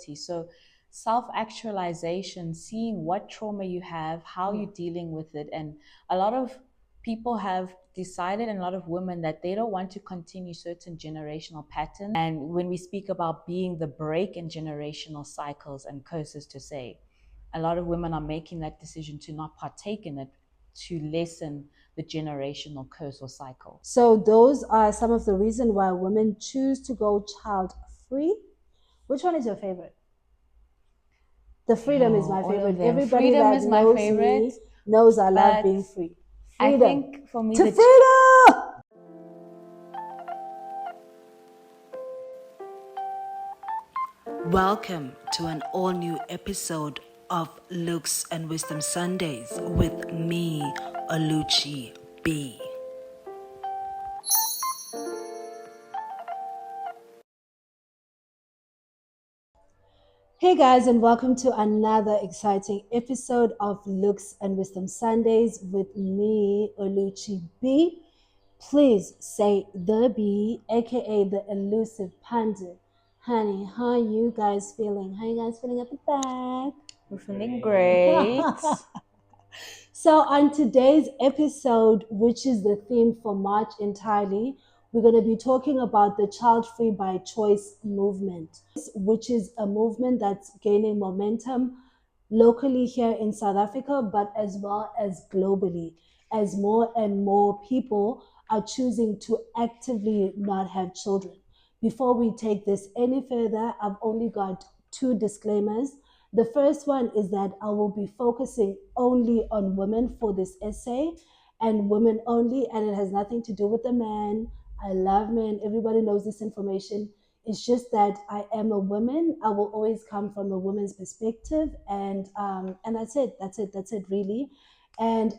So self-actualization, seeing what trauma you have, how you're dealing with it. And a lot of people have decided, and a lot of women, that they don't want to continue certain generational patterns. And when we speak about being the break in generational cycles and curses, to say, a lot of women are making that decision to not partake in it, to lessen the generational curse or cycle. So those are some of the reasons why women choose to go child free. Which one is your favorite? The freedom is my All of favorite. them. Everybody Freedom that is my knows favorite, me knows I love but being free. I Freedom. think for me, To freedom! Welcome to an all-new episode of Looks and Wisdom Sundays with me, Oluchi B. Hey guys, and welcome to another exciting episode of Looks and Wisdom Sundays with me, Oluchi B. Please say the B, aka the elusive pundit. Honey, how are you guys feeling? How are you guys feeling at the back? We're feeling great. So on today's episode, which is the theme for March entirely, we're going to be talking about the Childfree by Choice movement, which is a movement that's gaining momentum locally here in South Africa, but as well as globally, as more and more people are choosing to actively not have children. Before we take this any further, I've only got two disclaimers. The first one is that I will be focusing only on women for this essay, and women only, and it has nothing to do with the man. I love men. Everybody knows this information. It's just that I am a woman. I will always come from a woman's perspective, and that's it. That's it, really. And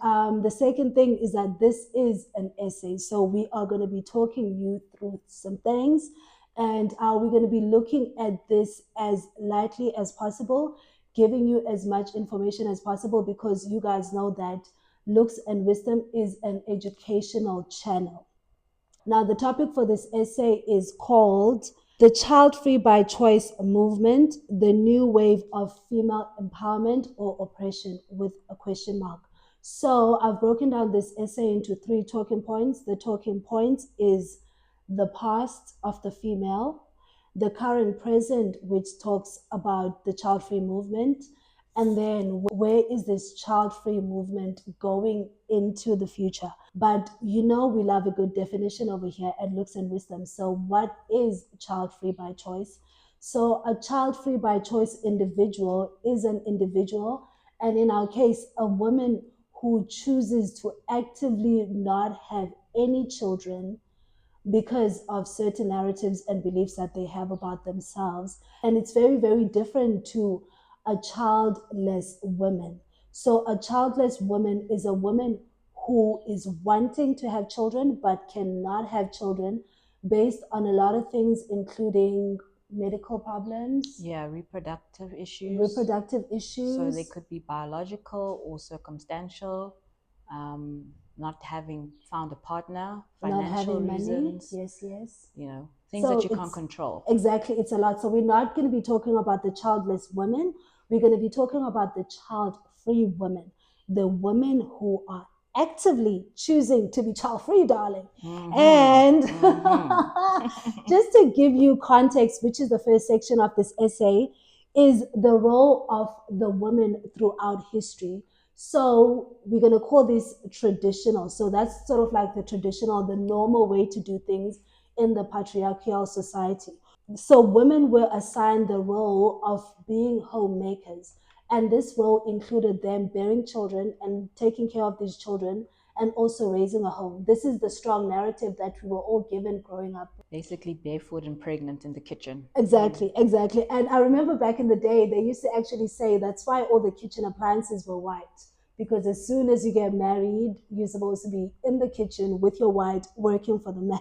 the second thing is that this is an essay, so we are going to be talking you through some things, and we're going to be looking at this as lightly as possible, giving you as much information as possible, because you guys know that Looks and Wisdom is an educational channel. Now, the topic for this essay is called The Child-Free by Choice Movement, the New Wave of Female Empowerment or Oppression, with a question mark. So I've broken down this essay into three talking points. The talking points is the past of the female, the current present, which talks about the child-free movement, and then where is this child-free movement going into the future. But you know, we love a good definition over here at Looks and Wisdom. So what is child-free by choice? So a child-free by choice individual is an individual, and in our case, a woman who chooses to actively not have any children because of certain narratives and beliefs that they have about themselves. And it's very, very different to a childless woman. So a childless woman is a woman who is wanting to have children but cannot have children based on a lot of things, including medical problems, Reproductive issues. So they could be biological or circumstantial, not having found a partner, financial reasons. Money. Yes. Things that you can't control. Exactly, it's a lot. So we're not going to be talking about the childless women. We're going to be talking about the child-free women, the women who are actively choosing to be child-free, darling. Mm-hmm. And just to give you context, which is the first section of this essay, is the role of the women throughout history. So we're going to call this traditional. So that's sort of like the traditional, the normal way to do things in the patriarchal society. So women were assigned the role of being homemakers, and this role included them bearing children and taking care of these children and also raising a home. This is the strong narrative that we were all given growing up. Basically barefoot and pregnant in the kitchen. Exactly. And I remember back in the day, they used to actually say that's why all the kitchen appliances were white. Because as soon as you get married, you're supposed to be in the kitchen with your white working for the man.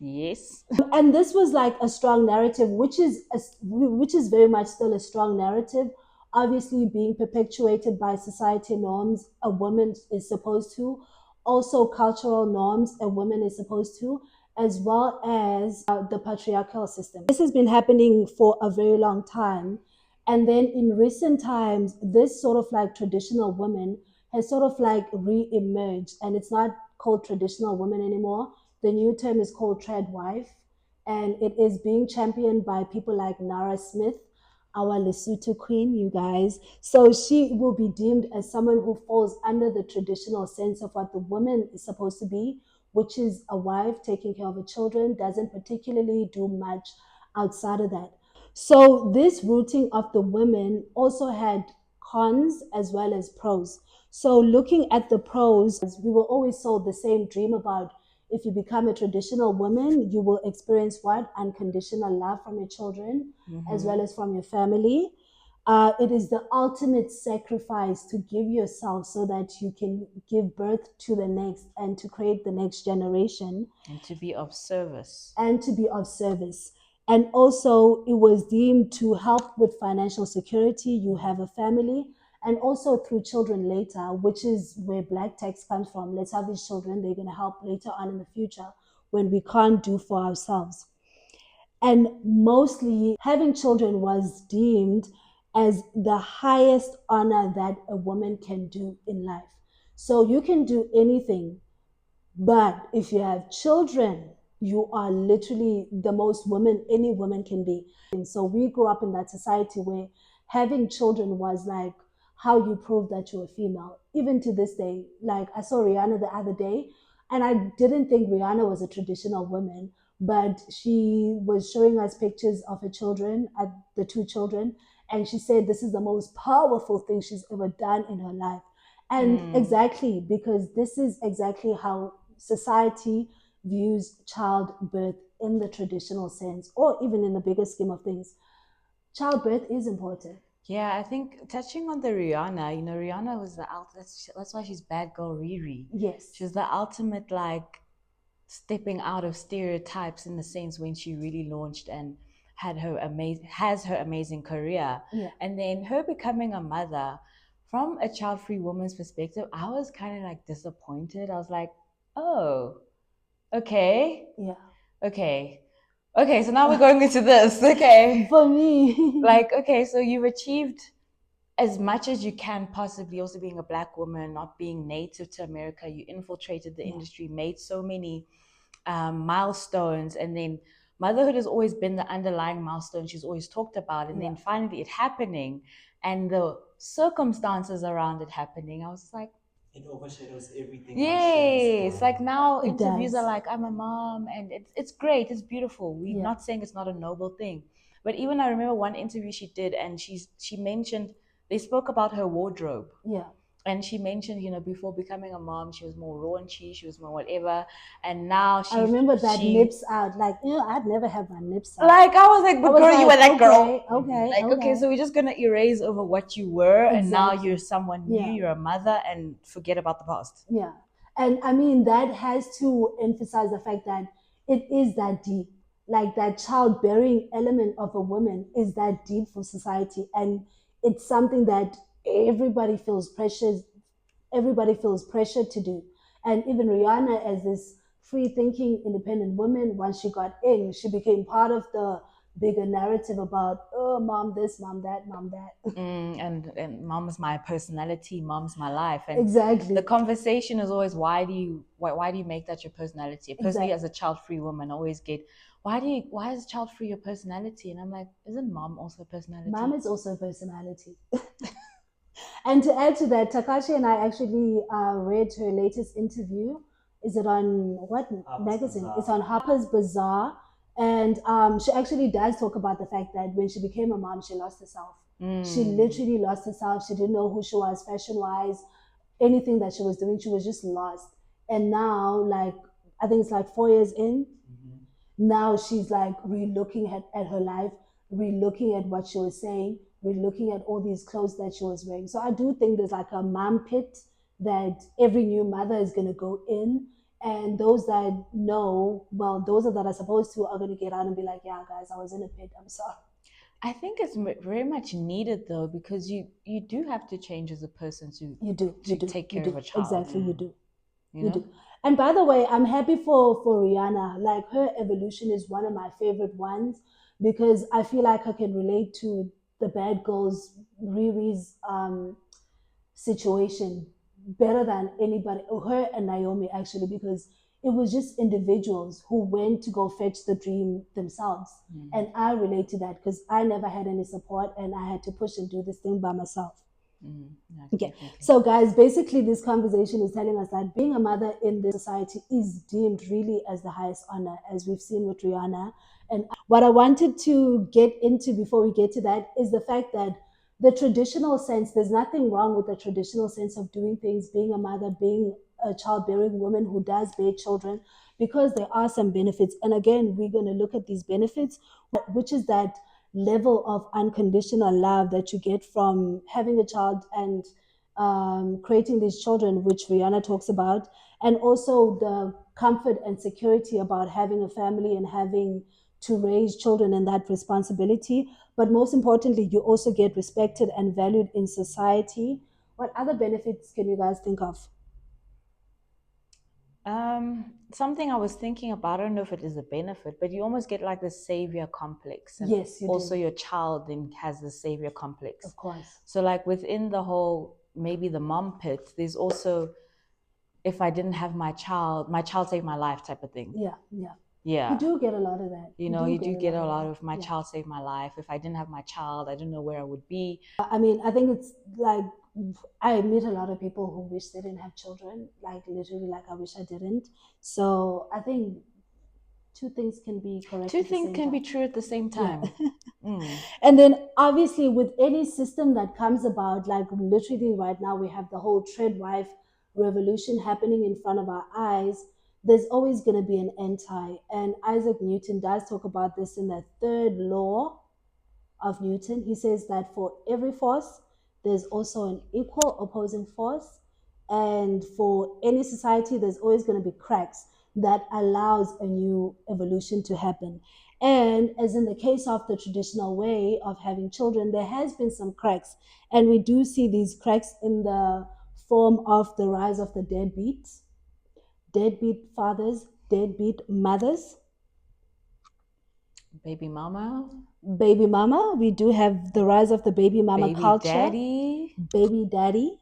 Yes. And this was like a strong narrative, which is very much still a strong narrative, obviously being perpetuated by society norms a woman is supposed to, also cultural norms a woman is supposed to, as well as the patriarchal system. This has been happening for a very long time. And then in recent times, this sort of like traditional woman has sort of like re-emerged, and it's not called traditional woman anymore. The new term is called trad wife, and it is being championed by people like Nara Smith, our Lesotho queen, you guys. So she will be deemed as someone who falls under the traditional sense of what the woman is supposed to be, which is a wife taking care of her children, doesn't particularly do much outside of that. So this routing of the women also had cons as well as pros. So looking at the pros, we were always sold the same dream about if you become a traditional woman, you will experience what? Unconditional love from your children as well as from your family. It is the ultimate sacrifice to give yourself so that you can give birth to the next and to create the next generation. And to be of service. And to be of service. And also, it was deemed to help with financial security. You have a family, and also through children later, which is where Black tax comes from. Let's have these children, they're going to help later on in the future when we can't do for ourselves. And mostly, having children was deemed as the highest honor that a woman can do in life. So you can do anything, but if you have children, you are literally the most woman any woman can be. And so we grew up in that society where having children was like how you prove that you're a female. Even to this day, like I saw Rihanna the other day, and I didn't think Rihanna was a traditional woman, but she was showing us pictures of her children, the two children, and she said this is the most powerful thing she's ever done in her life. And exactly, because this is exactly how society views childbirth in the traditional sense, or even in the bigger scheme of things. Childbirth is important. Yeah, I think touching on the Rihanna, Rihanna was that's why she's bad girl Riri. Yes. She's the ultimate like stepping out of stereotypes in the sense when she really launched and has her amazing career. Yeah. And then her becoming a mother, from a child-free woman's perspective, I was kind of like disappointed. I was like, oh, okay. Yeah. Okay. Okay, so now we're going into this. Okay. For me. Like, okay, so you've achieved as much as you can possibly, also being a Black woman, not being native to America. You infiltrated the industry, made so many milestones, and then motherhood has always been the underlying milestone she's always talked about. And then finally it happening and the circumstances around it happening, I was like, it overshadows everything. Yes, like now It interviews does. are like, I'm a mom, and it's great, it's beautiful. We're not saying it's not a noble thing, but even I remember one interview she did, and she mentioned, they spoke about her wardrobe. Yeah. And she mentioned, before becoming a mom, she was more raunchy, she was more whatever, and now I remember that nips out. Like, I'd never have my nips out. Like, I was like, but girl, you were that girl. Okay. Like, okay, so we're just gonna erase over what you were, and now Exactly. you're someone new, you're a mother, and forget about the past. Yeah. And I mean, that has to emphasize the fact that it is that deep. Like, that childbearing element of a woman is that deep for society. And it's something that everybody feels pressured to do. And even Rihanna, as this free thinking independent woman, once she got in, she became part of the bigger narrative about, oh, mom this, mom that, mom that. And mom's my personality, mom's my life. And exactly. The conversation is always, why do you make that your personality? Personally, as a child-free woman, I always get, why is child-free your personality? And I'm like, isn't mom also a personality? Mom is also a personality. And to add to that, Takashi and I actually read her latest interview. Is it on what magazine? It's on Harper's Bazaar. And she actually does talk about the fact that when she became a mom, she lost herself. She literally lost herself. She didn't know who she was fashion-wise, anything that she was doing. She was just lost. And now, like, I think it's like 4 years in, now she's like re-looking at her life, re-looking at what she was saying, re-looking at all these clothes that she was wearing. So I do think there's like a mom pit that every new mother is going to go in. And those that know, well, those that are supposed to are going to get out and be like, yeah, guys, I was in a pit. I'm sorry. I think it's very much needed though, because you do have to change as a person to take care of a child. Exactly, you do. You do. And by the way, I'm happy for Rihanna. Like, her evolution is one of my favorite ones because I feel like I can relate to the bad girls, Riri's situation better than anybody, her and Naomi actually, because it was just individuals who went to go fetch the dream themselves. And I relate to that because I never had any support and I had to push and do this thing by myself. No, Okay, definitely. so guys, basically this conversation is telling us that being a mother in this society is deemed really as the highest honor, as we've seen with Rihanna. And what I wanted to get into before we get to that is the fact that the traditional sense, there's nothing wrong with the traditional sense of doing things, being a mother, being a childbearing woman who does bear children, because there are some benefits. And again, we're going to look at these benefits, which is that level of unconditional love that you get from having a child and creating these children, which Rihanna talks about, and also the comfort and security about having a family and having to raise children and that responsibility. But most importantly, you also get respected and valued in society. What other benefits can you guys think of? Something I was thinking about, I don't know if it is a benefit, but you almost get like the savior complex. And Yes, you also do. your child then has the savior complex. Of course. So like within the whole, maybe the mom pit, there's also, if I didn't have my child saved my life type of thing. Yeah, yeah. Yeah. You do get a lot of that. You do get a lot of my child saved my life. If I didn't have my child, I don't know where I would be. I mean, I think it's like, I meet a lot of people who wish they didn't have children, like literally, like I wish I didn't. So I think two things can be correct. Two things can be true at the same time. Yeah. And then obviously with any system that comes about, like literally right now we have the whole treadwife revolution happening in front of our eyes. There's always going to be an anti. And Isaac Newton does talk about this in the third law of Newton. He says that for every force, there's also an equal opposing force. And for any society, there's always going to be cracks that allows a new evolution to happen. And as in the case of the traditional way of having children, there has been some cracks. And we do see these cracks in the form of the rise of the deadbeat fathers, deadbeat mothers. Baby mama. We do have the rise of the baby mama baby culture. Daddy. Baby daddy.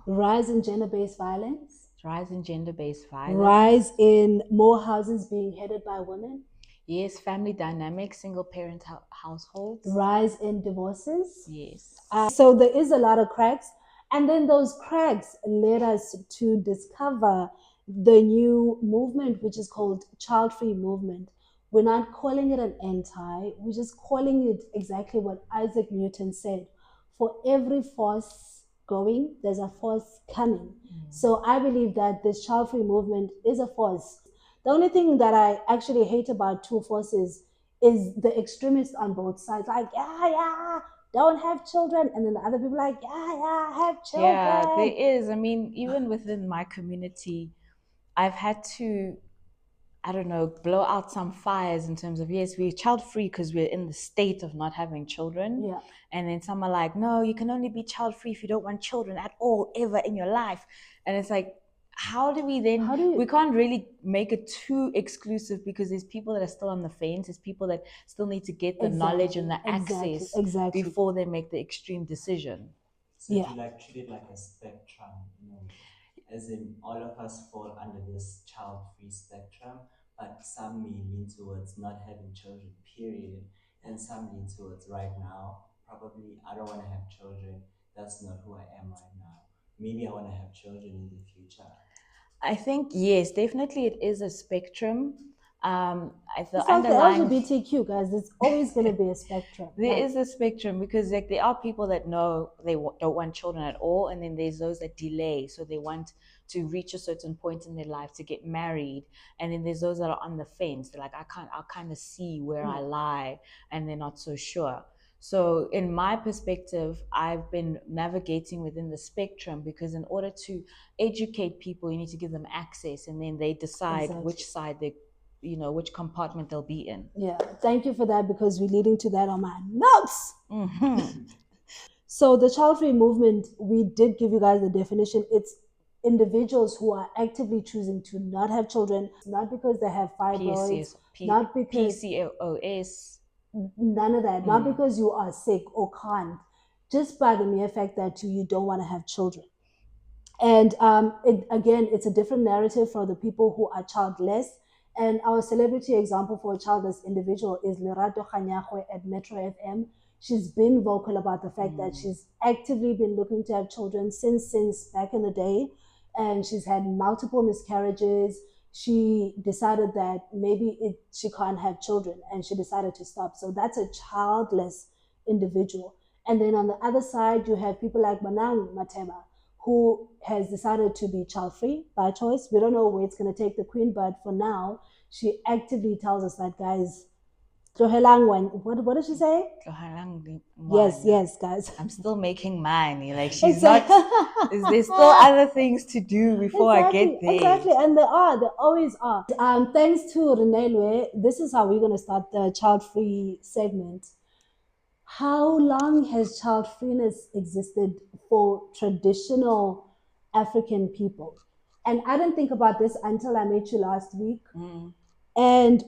Rise in gender-based violence. Rise in gender-based violence. Rise in more houses being headed by women. Yes, family dynamics, single parent households. Rise in divorces. Yes. So there is a lot of cracks. And then those cracks led us to discover the new movement, which is called Childfree movement. We're not calling it an anti, we're just calling it exactly what Isaac Newton said. For every force going, there's a force coming. So I believe that this Childfree movement is a force. The only thing that I actually hate about two forces is the extremists on both sides. Like, yeah, don't have children. And then the other people like, yeah, have children. Yeah, there is. I mean, even within my community, I've had to, I don't know, blow out some fires in terms of, yes, we're child free because we're in the state of not having children. Yeah. And then some are like, no, you can only be child free if you don't want children at all, ever in your life. And it's like, how do we then, we can't really make it too exclusive because there's people that are still on the fence. There's people that still need to get the knowledge and the access before they make the extreme decision. So you like treat it like a spectrum, as in all of us fall under this child-free spectrum, but some may lean towards not having children, period, and some lean towards right now, probably I don't want to have children, that's not who I am right now. Maybe I want to have children in the future. I think, yes, definitely it is a spectrum. It's like the LGBTQ, guys. It's always going to be a spectrum. There is a spectrum because like there are people that know they don't want children at all, and then there's those that delay, so they want to reach a certain point in their life to get married, and then there's those that are on the fence. They're like, I'll kind of see where I lie, and they're not so sure. So in my perspective, I've been navigating within the spectrum because in order to educate people, you need to give them access, and then they decide which side they, which compartment they'll be in. Yeah, thank you for that because we're leading to that on my notes. So the child-free movement, we did give you guys the definition. It's individuals who are actively choosing to not have children, not because they have fibroids, not because PCOS. None of that. Not because you are sick or can't, just by the mere fact that you don't want to have children. And again, it's a different narrative for the people who are childless. And our celebrity example for a childless individual is Lerato Kanyahwe at Metro FM. She's been vocal about the fact that she's actively been looking to have children since back in the day, and she's had multiple miscarriages. She decided that maybe she can't have children, and she decided to stop. So that's a childless individual. And then on the other side, you have people like Manang Matema, who has decided to be child free by choice. We don't know where it's going to take the queen, but for now, she actively tells us that, guys, what did she say? Yes, guys. I'm still making mine. Like, she's not, there's still other things to do before I get there. Exactly, and there always are. Thanks to Renelwe, this is how we're going to start the child free segment. How long has child freeness existed for traditional African people? And I didn't think about this until I met you last week. And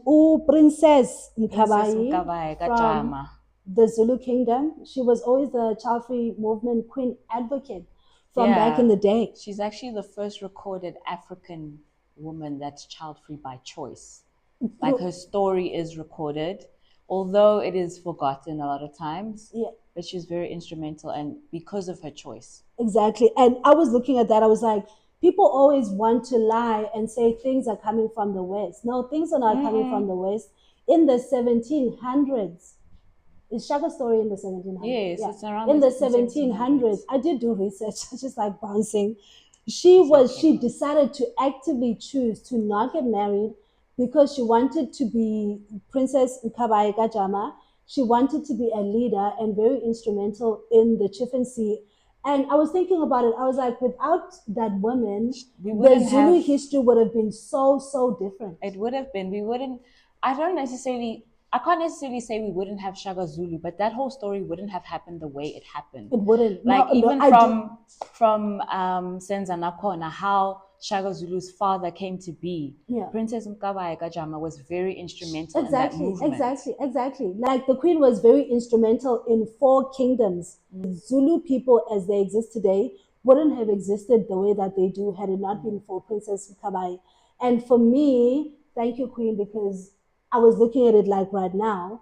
Princess Mkabayi from the Zulu Kingdom, she was always the child free movement queen advocate from back in the day. She's actually the first recorded African woman that's child free by choice. Like, her story is recorded, although it is forgotten a lot of times. Yeah. But she's very instrumental, and because of her choice. Exactly. And I was looking at that, I was like, people always want to lie and say things are coming from the West. No, things are not coming from the West. In the 1700s, is Shaka's story in the 1700s? Yes, it's around in the 1700s. I did do research, just like bouncing. She decided to actively choose to not get married because she wanted to be Princess Mkabayi Gajama. She wanted to be a leader and very instrumental in the chieftaincy. And I was thinking about it. I was like, without that woman, the Zulu history would have been so different. It would have been. I can't necessarily say we wouldn't have Shaka Zulu, but that whole story wouldn't have happened the way it happened. It wouldn't. Like, from Senza Nakona, how Shaka Zulu's father came to be. Yeah. Princess Mkabayi Gajama was very instrumental in that movement. Exactly. Like, the queen was very instrumental in 4 kingdoms. Zulu people as they exist today wouldn't have existed the way that they do had it not been for Princess Mkabayi. And for me, thank you, Queen, because I was looking at it like right now,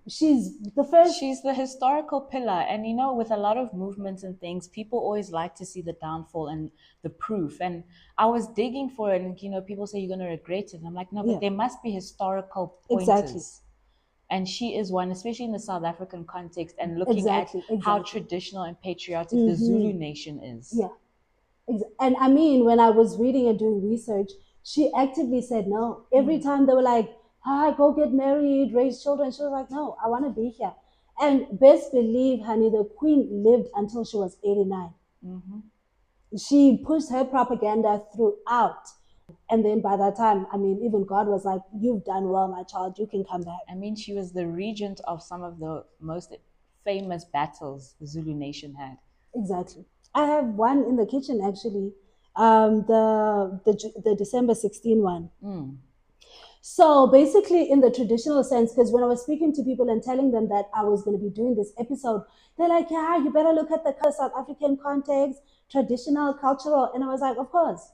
she's the historical pillar. And with a lot of movements and things, people always like to see the downfall and the proof. And I was digging for it, and people say you're going to regret it, and I'm like, no, but there must be historical pointers. Exactly. And she is one, especially in the South African context, and looking at how traditional and patriotic the Zulu nation is. Yeah. And I mean, when I was reading and doing research, she actively said no. Every time they were like, hi, go get married, raise children, she was like, no, I want to be here. And best believe, honey, the queen lived until she was 89. She pushed her propaganda throughout. And then by that time, I mean, even God was like, you've done well, my child, you can come back. I mean, she was the regent of some of the most famous battles the Zulu nation had. Exactly. I have one in the kitchen, actually, the December 16 one. So basically, in the traditional sense, because when I was speaking to people and telling them that I was going to be doing this episode, they're like, yeah, you better look at the South African context, traditional, cultural. And I was like, of course,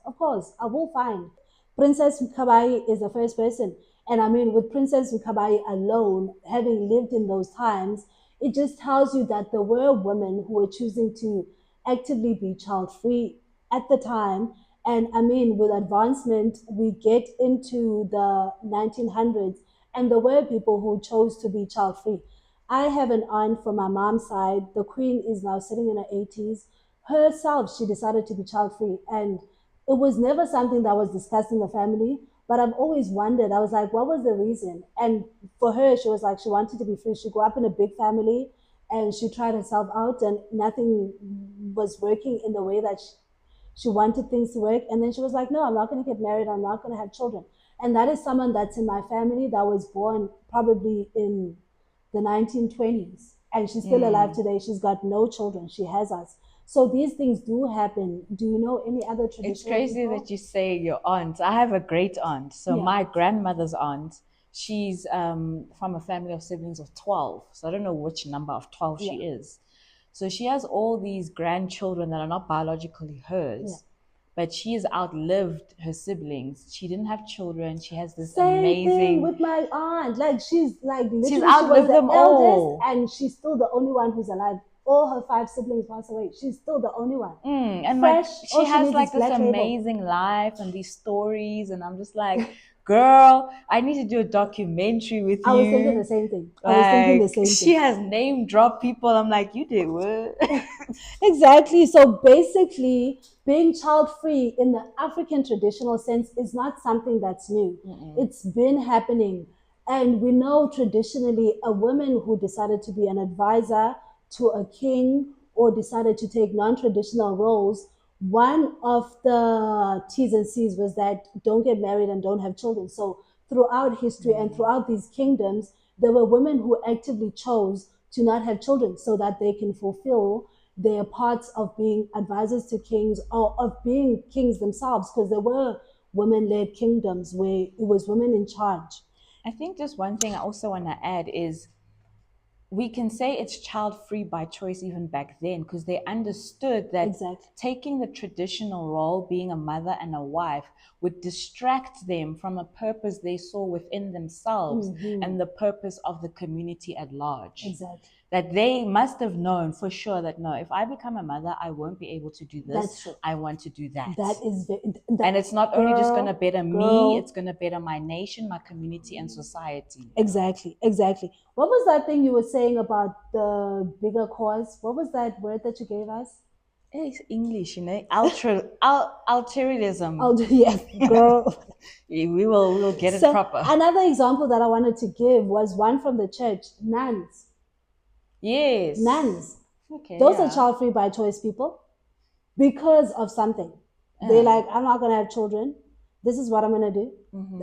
I will find. Princess Mkabayi is the first person. And I mean, with Princess Mkabayi alone, having lived in those times, it just tells you that there were women who were choosing to actively be child-free at the time. And I mean, with advancement, we get into the 1900s, and there were people who chose to be child-free. I have an aunt from my mom's side. The queen is now sitting in her 80s. Herself, she decided to be child-free. And it was never something that was discussed in the family, but I've always wondered. I was like, what was the reason? And for her, she was like, she wanted to be free. She grew up in a big family, and she tried herself out, and nothing was working in the way that she wanted things to work. And then she was like, no, I'm not going to get married. I'm not going to have children. And that is someone that's in my family that was born probably in the 1920s. And she's still alive today. She's got no children. She has us. So these things do happen. Do you know any other traditional It's crazy people? that you say your aunt. I have a great aunt. So my grandmother's aunt, she's from a family of siblings of 12. So I don't know which number of 12 she is. So she has all these grandchildren that are not biologically hers. But she has outlived her siblings. She didn't have children. She has this Same amazing thing with my aunt. Like she's like literally she's she was outlived the them eldest, all. and she's still the only one who's alive. All her 5 siblings passed away. She's still the only one. And Fresh. she has like this amazing life and these stories, and I'm just like, girl, I need to do a documentary with you. I was thinking the same thing. She has name dropped people. I'm like, you did what? Exactly. So basically, being child free in the African traditional sense is not something that's new. It's been happening. And we know traditionally a woman who decided to be an advisor to a king or decided to take non traditional roles, one of the T's and C's was that don't get married and don't have children. So throughout history and throughout these kingdoms, there were women who actively chose to not have children so that they can fulfill their parts of being advisors to kings or of being kings themselves, because there were women-led kingdoms where it was women in charge. I think just one thing I also want to add is we can say it's child-free by choice even back then, because they understood that taking the traditional role, being a mother and a wife, would distract them from a purpose they saw within themselves and the purpose of the community at large. That they must have known for sure that no, if I become a mother, I won't be able to do this. I want to do that. And it's not only just going to better me, it's going to better my nation, my community, and society. Exactly. What was that thing you were saying about the bigger cause? What was that word that you gave us? It's English, you know, altruism. Yes, girl. we'll get it proper. Another example that I wanted to give was one from the church, nuns. Yes. Nuns. Okay. Those are child free by choice people because of something. They're like, I'm not going to have children. This is what I'm going to do.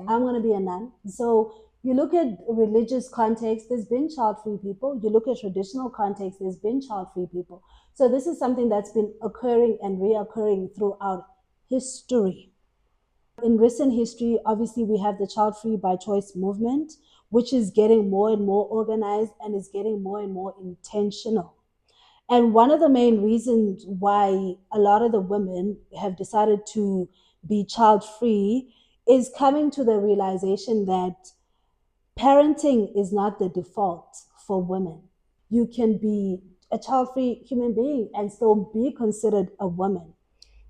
I'm going to be a nun. So you look at religious context, there's been child free people. You look at traditional context, there's been child free people. So this is something that's been occurring and reoccurring throughout history. In recent history, obviously, we have the child free by choice movement, which is getting more and more organized and is getting more and more intentional. And one of the main reasons why a lot of the women have decided to be child free is coming to the realization that parenting is not the default for women. You can be a child free human being and still be considered a woman.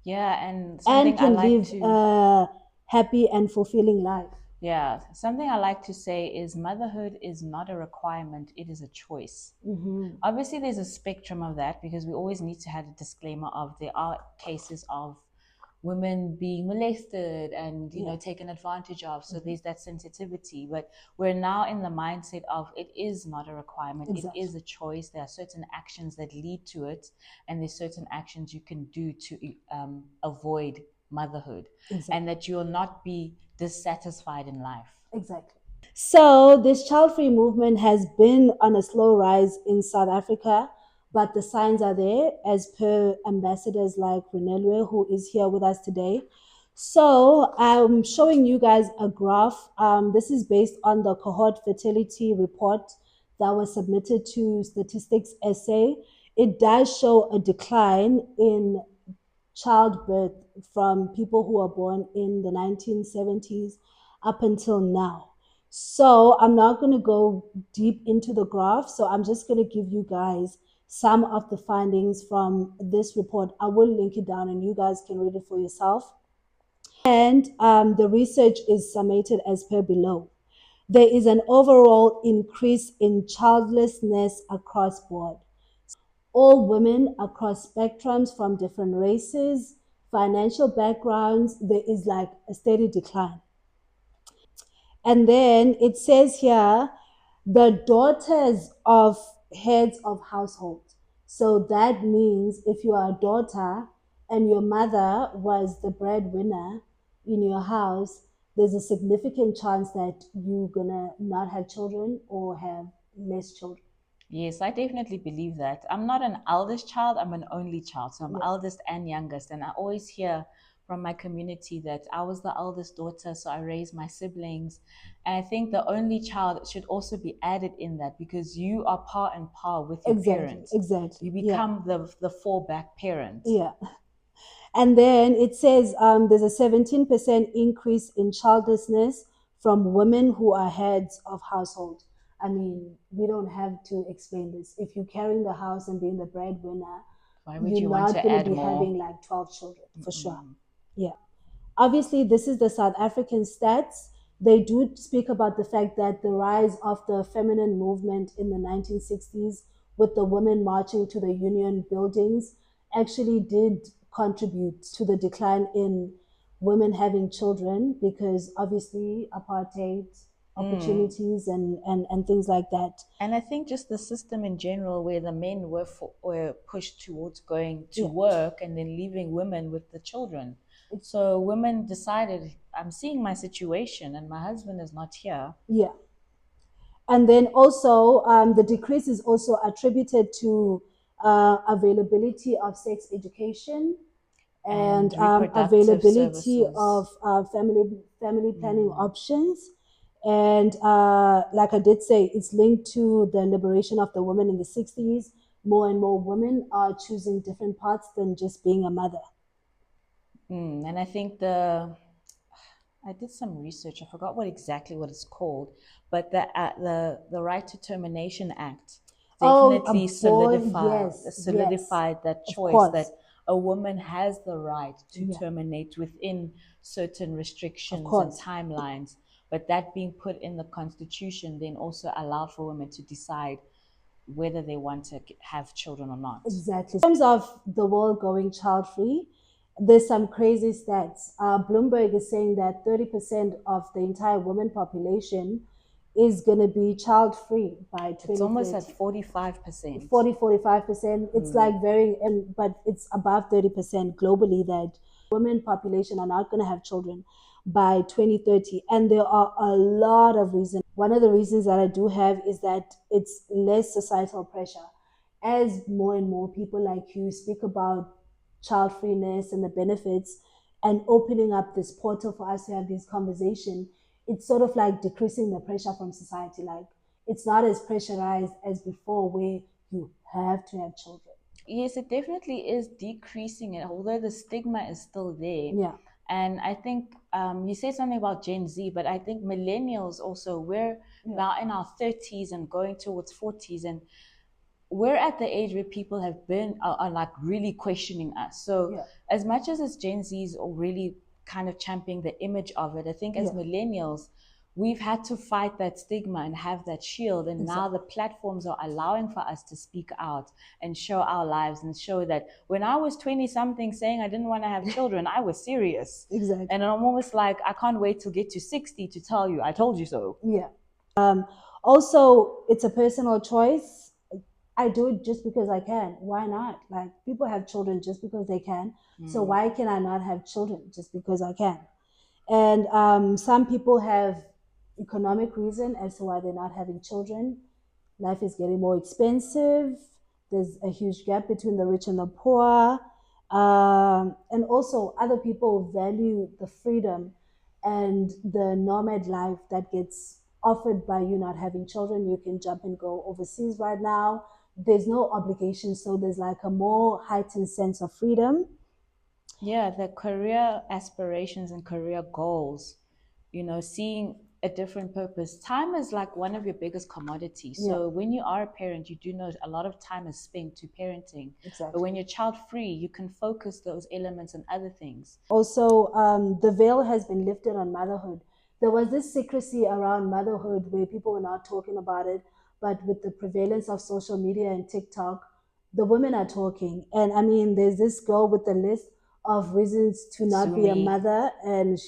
Yeah, and something can live a happy and fulfilling life. Yeah, something I like to say is motherhood is not a requirement, it is a choice. Obviously, there's a spectrum of that because we always need to have a disclaimer of there are cases of women being molested and you know taken advantage of, so there's that sensitivity, but we're now in the mindset of it is not a requirement, it is a choice. There are certain actions that lead to it, and there's certain actions you can do to avoid motherhood, and that you'll not be dissatisfied in life. So this child-free movement has been on a slow rise in South Africa, but the signs are there, as per ambassadors like Renelwe, who is here with us today. So I'm showing you guys a graph. This is based on the cohort fertility report that was submitted to Statistics SA. It does show a decline in childbirth from people who were born in the 1970s up until now. So I'm not going to go deep into the graph. So I'm just going to give you guys some of the findings from this report. I will link it down and you guys can read it for yourself. And the research is summated as per below. There is an overall increase in childlessness across board. All women across spectrums from different races, financial backgrounds, there is like a steady decline. And then it says here, the daughters of heads of household. So that means if you are a daughter and your mother was the breadwinner in your house, there's a significant chance that you're gonna not have children or have less children. Yes, I definitely believe that. I'm not an eldest child, I'm an only child. So I'm eldest and youngest. And I always hear from my community that I was the eldest daughter, so I raised my siblings. And I think the only child should also be added in that, because you are par and par with your parent. Exactly. You become the fallback parent. Yeah. And then it says there's a 17% increase in childlessness from women who are heads of household. I mean, we don't have to explain this. If you're carrying the house and being the breadwinner, Why would you're you want not to going to add be more? having like 12 children for sure. Yeah. Obviously, this is the South African stats. They do speak about the fact that the rise of the feminine movement in the 1960s, with the women marching to the union buildings, actually did contribute to the decline in women having children, because obviously apartheid, opportunities, and things like that. And I think just the system in general, where the men were pushed towards going to Yeah. work and then leaving women with the children. So women decided, I'm seeing my situation and my husband is not here. Yeah. And then also, the decrease is also attributed to availability of sex education and reproductive availability services. of family planning options. And like I did say, it's linked to the liberation of the women in the 60s. More and more women are choosing different paths than just being a mother. And I think I did some research. I forgot exactly what it's called, but the Right to Termination Act definitely solidified that choice, that a woman has the right to terminate within certain restrictions and timelines. But that being put in the Constitution then also allowed for women to decide whether they want to have children or not. Exactly. In terms of the world going child free, there's some crazy stats. Bloomberg is saying that 30% of the entire women population is going to be child free by 2030. It's almost at 45%. 45%. It's like but it's above 30% globally that women population are not going to have children by 2030. And there are a lot of reasons. One of the reasons that I do have is that it's less societal pressure. As more and more people like you speak about child freeness and the benefits and opening up this portal for us to have these conversations, it's sort of like decreasing the pressure from society. Like, it's not as pressurized as before where you have to have children. Yes, it definitely is decreasing it, although the stigma is still there. Yeah. And I think you said something about Gen Z, but I think millennials also, we're now in our 30s and going towards 40s, and we're at the age where people are like really questioning us. So as much as it's Gen Zs are really kind of championing the image of it, I think as millennials, we've had to fight that stigma and have that shield. And now the platforms are allowing for us to speak out and show our lives and show that when I was 20 something saying I didn't want to have children, I was serious. Exactly. And I'm almost like, I can't wait to get to 60 to tell you, I told you so. Yeah. Also, it's a personal choice. I do it just because I can. Why not? Like, people have children just because they can. So why can I not have children just because I can? And some people have economic reason as to why they're not having children. Life is getting more expensive. There's a huge gap between the rich and the poor. And also, other people value the freedom and the nomad life that gets offered by you not having children. You can jump and go overseas right now. There's no obligation, so there's like a more heightened sense of freedom. Yeah, the career aspirations and career goals, seeing a different purpose. Time is like one of your biggest commodities. So when you are a parent, you do know a lot of time is spent to parenting. Exactly. But when you're child free, you can focus those elements on other things. Also, the veil has been lifted on motherhood. There was this secrecy around motherhood where people were not talking about it, but with the prevalence of social media and TikTok, the women are talking. And I mean, there's this girl with the list of reasons to not be a mother, and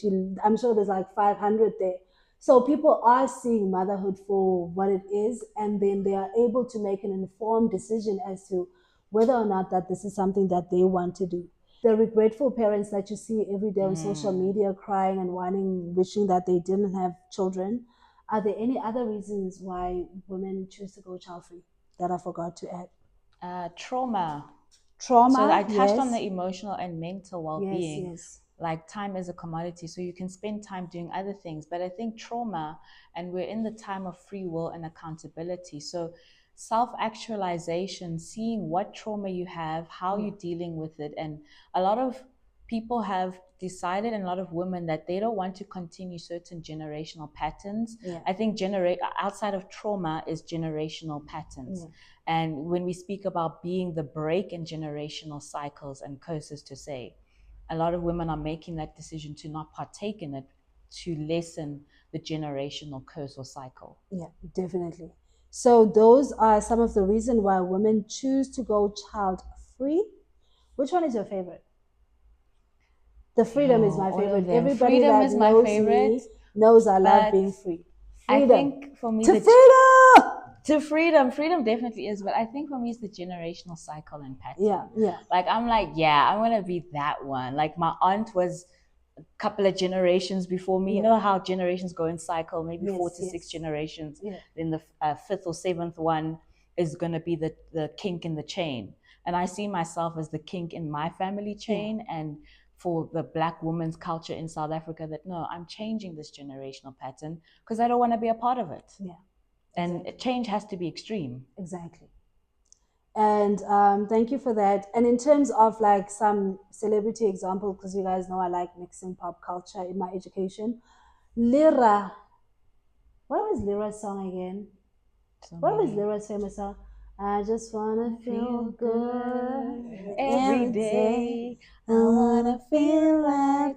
I'm sure there's like 500 there. So people are seeing motherhood for what it is, and then they are able to make an informed decision as to whether or not that this is something that they want to do. The regretful parents that you see every day on social media crying and whining, wishing that they didn't have children. Are there any other reasons why women choose to go child free that I forgot to add? Trauma. Trauma. So I touched on the emotional and mental well-being. Yes. like time is a commodity, so you can spend time doing other things. But I think trauma, and we're in the time of free will and accountability. So self-actualization, seeing what trauma you have, how you're dealing with it. And a lot of people have decided, and a lot of women, that they don't want to continue certain generational patterns. I think outside of trauma is generational patterns. And when we speak about being the break in generational cycles and curses, to say, a lot of women are making that decision to not partake in it, to lessen the generational curse or cycle. Yeah, definitely. So those are some of the reasons why women choose to go child free. Which one is your favorite? The freedom is my favorite. Everybody freedom that is my knows favorite, me knows I love but being free. I Freedom. think for me, freedom definitely is, but I think for me it's the generational cycle and pattern. Like I'm gonna be that one. Like my aunt was a couple of generations before me. You know how generations go in cycle, maybe 4 to 6 generations. Then the fifth or seventh one is gonna be the kink in the chain. And I see myself as the kink in my family chain. And for the Black woman's culture in South Africa, that no, I'm changing this generational pattern because I don't want to be a part of it. And change has to be extreme. Exactly. And thank you for that. And in terms of like some celebrity example, because you guys know I like mixing pop culture in my education. Lyra. What was Lyra's song again? What was Lyra's famous song? I just wanna feel good every day. I wanna feel like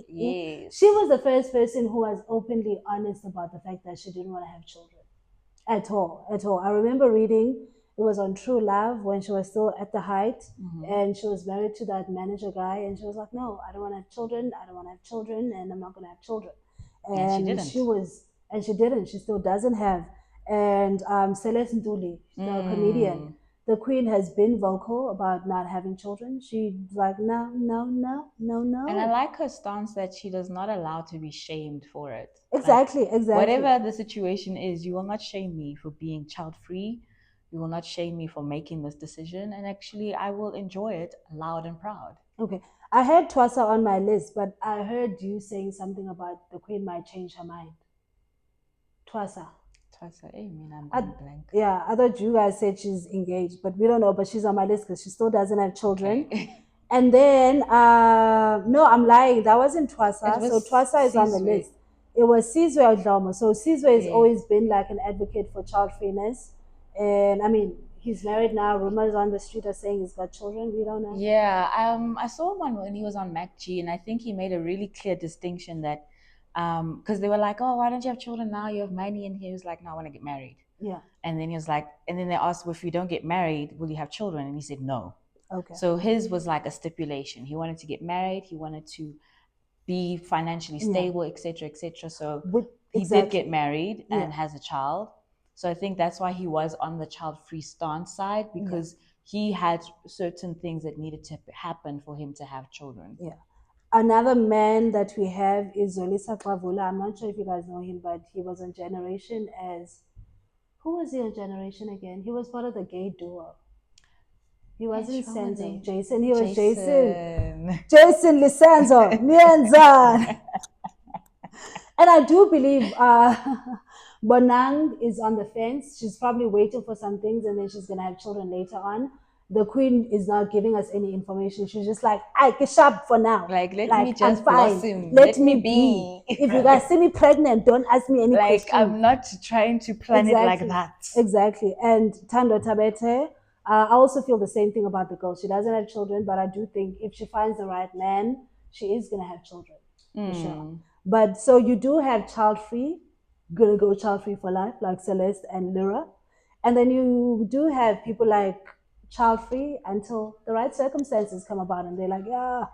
yes. She was the first person who was openly honest about the fact that she didn't want to have children at all. I remember reading, it was on True Love when she was still at the height, and she was married to that manager guy, and she was like, no, I don't want to have children, and I'm not going to have children. And she didn't. She still doesn't have. And Celeste Ntuli, the comedian, the queen, has been vocal about not having children. She's like, no. And I like her stance that she does not allow to be shamed for it. Exactly. Whatever the situation is, you will not shame me for being child free. You will not shame me for making this decision. And actually, I will enjoy it loud and proud. Okay. I had Twasa on my list, but I heard you saying something about the queen might change her mind. Twasa. I'm blank. Yeah, I thought you guys said she's engaged, but we don't know. But she's on my list because she still doesn't have children. Okay. And then, no, I'm lying. That wasn't Twasa. So Twasa is on the list. It was Sizwe Odlomo. So Sizwe has always been like an advocate for child freeness. And I mean, he's married now. Rumors on the street are saying he's got children. We don't know. Yeah, I saw him when he was on MacG, and I think he made a really clear distinction that because they were like, oh, why don't you have children now? You have money. And he was like, no, I want to get married. Yeah. And then he was like, and then they asked, well, if you don't get married, will you have children? And he said, no. Okay. So his was like a stipulation. He wanted to get married. He wanted to be financially stable, etc., etc. So he did get married and has a child. So I think that's why he was on the child-free stance side, because he had certain things that needed to happen for him to have children. Yeah. Another man that we have is Zolisa Kwavula. I'm not sure if you guys know him, but he was on Generation as... Who was he on Generation again? He was part of the gay duo. He wasn't Senzo. Jason. He was Jason. Jason Lisanzo. Nianza. And I do believe Bonang is on the fence. She's probably waiting for some things and then she's going to have children later on. The queen is not giving us any information. She's just like, I get sharp for now. Let me just blossom. Let me be. If you guys see me pregnant, don't ask me any questions. I'm not trying to plan it like that. Exactly. And Tando Tabete, I also feel the same thing about the girl. She doesn't have children, but I do think if she finds the right man, she is going to have children. For sure. But so you do have child-free, going to go child-free for life, like Celeste and Lyra. And then you do have people like child-free until the right circumstances come about and they're like, yeah.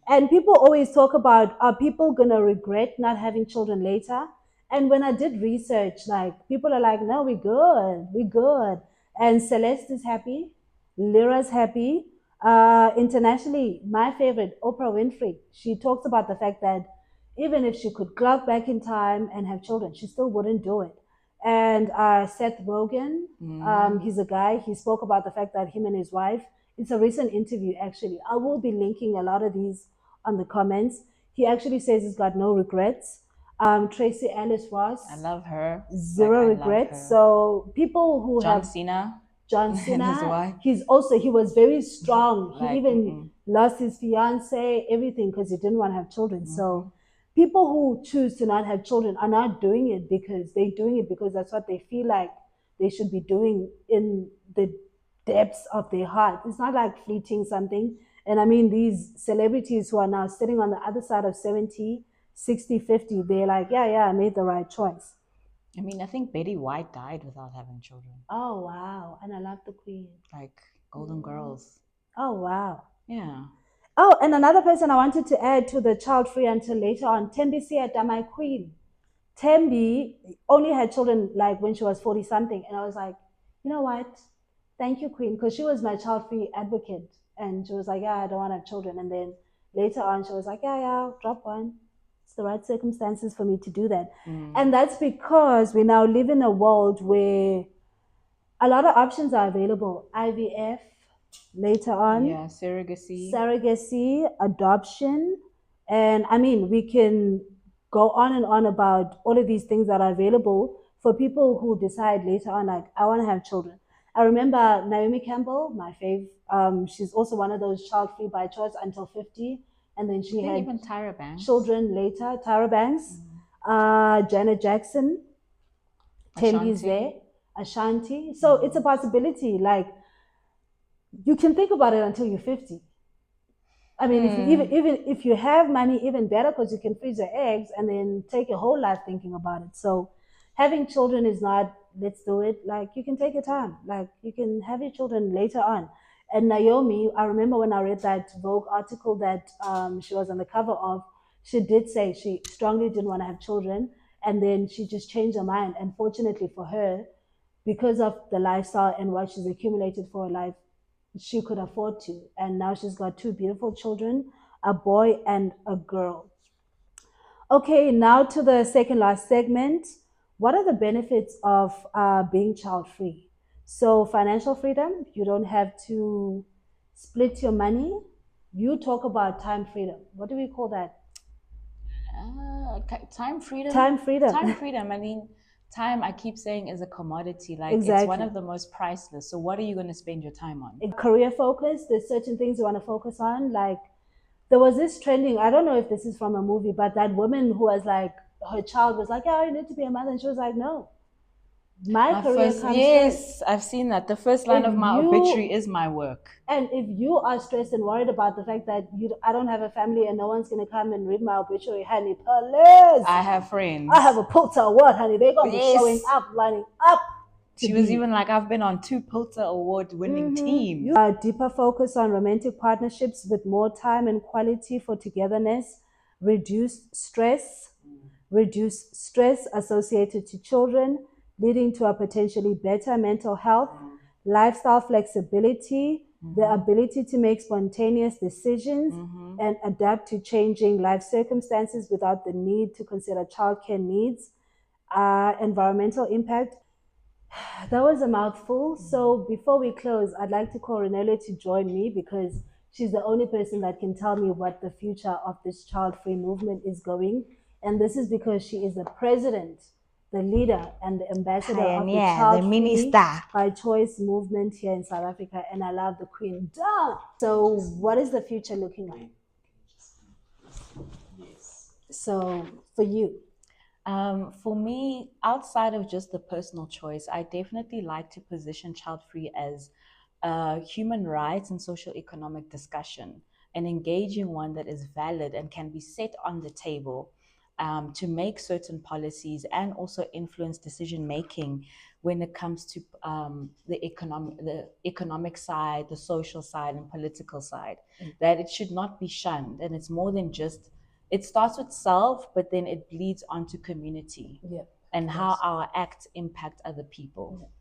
And people always talk about, are people going to regret not having children later? And when I did research, like people are like, no, we're good. And Celeste is happy. Lyra's happy. Internationally, my favorite, Oprah Winfrey, she talks about the fact that even if she could clock back in time and have children, she still wouldn't do it. And Seth Rogen, he's a guy, he spoke about the fact that him and his wife, it's a recent interview actually. I will be linking a lot of these on the comments. He actually says he's got no regrets. Tracy Ellis Ross, I love her. zero I love regrets. her. So people who John have Cena. John And his Cena, wife. he was very strong. Like, he even lost his fiance, everything, because he didn't want to have children. So people who choose to not have children are not doing it because they're doing it because that's what they feel like they should be doing in the depths of their heart. It's not like fleeting something. And I mean, these celebrities who are now sitting on the other side of 70, 60, 50, they're like, yeah, I made the right choice. I mean, I think Betty White died without having children. Oh, wow. And I love the Queen. Like Golden Girls. Oh, wow. Yeah. Oh, and another person I wanted to add to the child-free until later on, Tembi Siata, my queen. Tembi only had children like when she was 40-something. And I was like, you know what? Thank you, queen. Because she was my child-free advocate. And she was like, yeah, I don't want to have children. And then later on, she was like, yeah, drop one. It's the right circumstances for me to do that. And that's because we now live in a world where a lot of options are available. IVF, later on. Yeah, Surrogacy, adoption. And I mean, we can go on and on about all of these things that are available for people who decide later on, like, I want to have children. I remember Naomi Campbell, my fave. She's also one of those child-free by choice until 50. And then she had even Tyra Banks. Children later. Tyra Banks, Janet Jackson, Tembi's there, Ashanti. So it's a possibility. Like, you can think about it until you're 50. I mean, even if you have money, even better, because you can freeze your eggs and then take your whole life thinking about it. So having children is not, let's do it. Like, you can take your time. Like, you can have your children later on. And Naomi, I remember when I read that Vogue article that she was on the cover of, she did say she strongly didn't want to have children. And then she just changed her mind. And fortunately for her, because of the lifestyle and what she's accumulated for her life, she could afford to. And now she's got two beautiful children, a boy and a girl. Okay, now to the second last segment. What are the benefits of being child-free? So financial freedom, you don't have to split your money. You talk about time freedom. What do we call that? Time freedom. Time freedom. Time freedom. I mean, time, I keep saying, is a commodity. Like, Exactly. It's one of the most priceless. So what are you going to spend your time on? Career focus, there's certain things you want to focus on. Like, there was this trending, I don't know if this is from a movie, but that woman who was like, her child was like, yeah, you need to be a mother. And she was like, no. My career comes first. Yes, I've seen that. The first line of my obituary is my work. And if you are stressed and worried about the fact that I don't have a family and no one's going to come and read my obituary, honey, please. I have friends. I have a Pulitzer Award, honey. They're going to be showing up, lining up. She was even like, I've been on 2 Pulitzer Award winning teams. A deeper focus on romantic partnerships with more time and quality for togetherness, reduce stress associated to children, leading to a potentially better mental health, lifestyle flexibility, the ability to make spontaneous decisions and adapt to changing life circumstances without the need to consider childcare needs, environmental impact. That was a mouthful. So before we close, I'd like to call Renelle to join me because she's the only person that can tell me what the future of this child-free movement is going. And this is because she is the president, the leader, and the ambassador of the Childfree by Choice movement here in South Africa. And I love the Queen. Duh! So what is the future looking like? Yes. So for you? For me, outside of just the personal choice, I definitely like to position child-free as a human rights and social economic discussion, an engaging one that is valid and can be set on the table to make certain policies and also influence decision making when it comes to the economic side, the social side, and political side. That it should not be shunned, and it's more than just. It starts with self, but then it bleeds onto community and how our acts impact other people.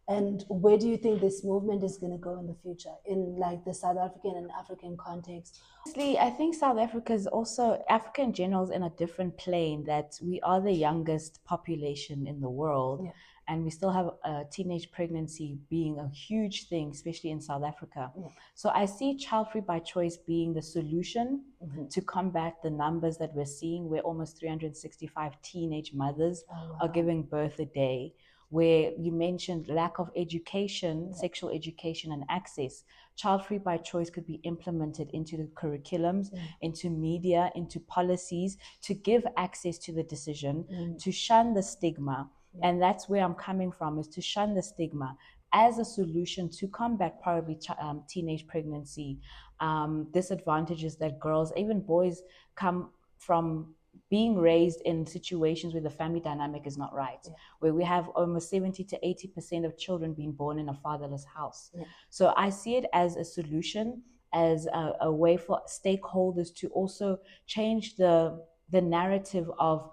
And where do you think this movement is going to go in the future, in like the South African and African context? Honestly, I think South Africa is also, Africa in general is in a different plane, that we are the youngest population in the world. and we still have teenage pregnancy being a huge thing, especially in South Africa. So I see child free by choice being the solution to combat the numbers that we're seeing, where almost 365 teenage mothers are giving birth a day, where you mentioned lack of education, sexual education and access. Child free by choice could be implemented into the curriculums, into media, into policies, to give access to the decision, to shun the stigma. And that's where I'm coming from, is to shun the stigma as a solution to combat probably teenage pregnancy, disadvantages that girls, even boys, come from being raised in situations where the family dynamic is not right, where we have almost 70 to 80% of children being born in a fatherless house. So I see it as a solution, as a way for stakeholders to also change the narrative of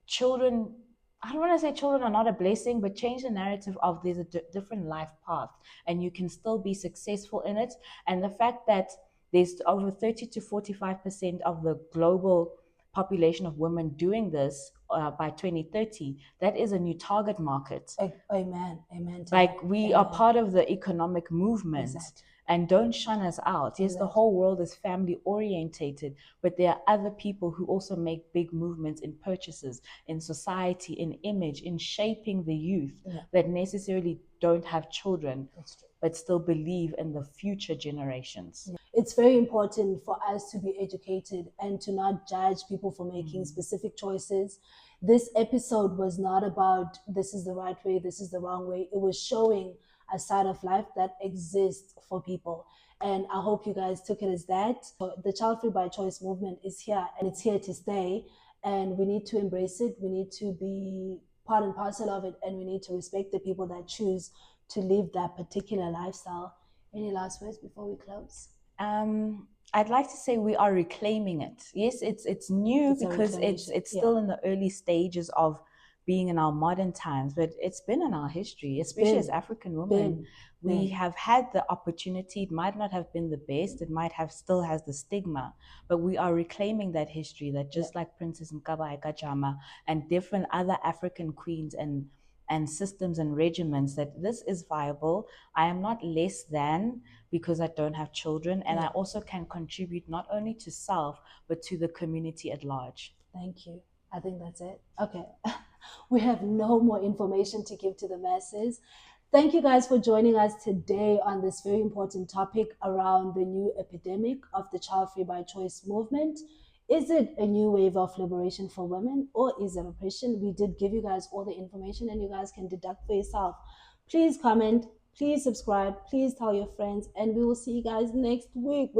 children. I don't want to say children are not a blessing, but change the narrative of there's a different life path and you can still be successful in it. And the fact that there's over 30 to 45% of the global population of women doing this by 2030, that is a new target market. Amen. Amen. Like we are part of the economic movement. Exactly. And don't shun us out. Yes, the whole world is family orientated, but there are other people who also make big movements in purchases, in society, in image, in shaping the youth that necessarily don't have children, but still believe in the future generations. It's very important for us to be educated and to not judge people for making specific choices. This episode was not about this is the right way, this is the wrong way. It was showing a side of life that exists for people. And I hope you guys took it as that. The Child Free by Choice movement is here and it's here to stay. And we need to embrace it. We need to be part and parcel of it. And we need to respect the people that choose to live that particular lifestyle. Any last words before we close? I'd like to say we are reclaiming it. Yes, it's new because it's still in the early stages of being in our modern times, but it's been in our history, especially as African women. We have had the opportunity. It might not have been the best. It might have still has the stigma, but we are reclaiming that history, that just like Princess Nkaba Ekajama and different other African queens and systems and regiments, that this is viable. I am not less than because I don't have children, and I also can contribute not only to self, but to the community at large. Thank you. I think that's it. Okay. We have no more information to give to the masses. Thank you guys for joining us today on this very important topic around the new epidemic of the Child Free by Choice movement. Is it a new wave of liberation for women, or is it oppression? We did give you guys all the information and you guys can deduct for yourself. Please comment, please subscribe, please tell your friends, and we will see you guys next week.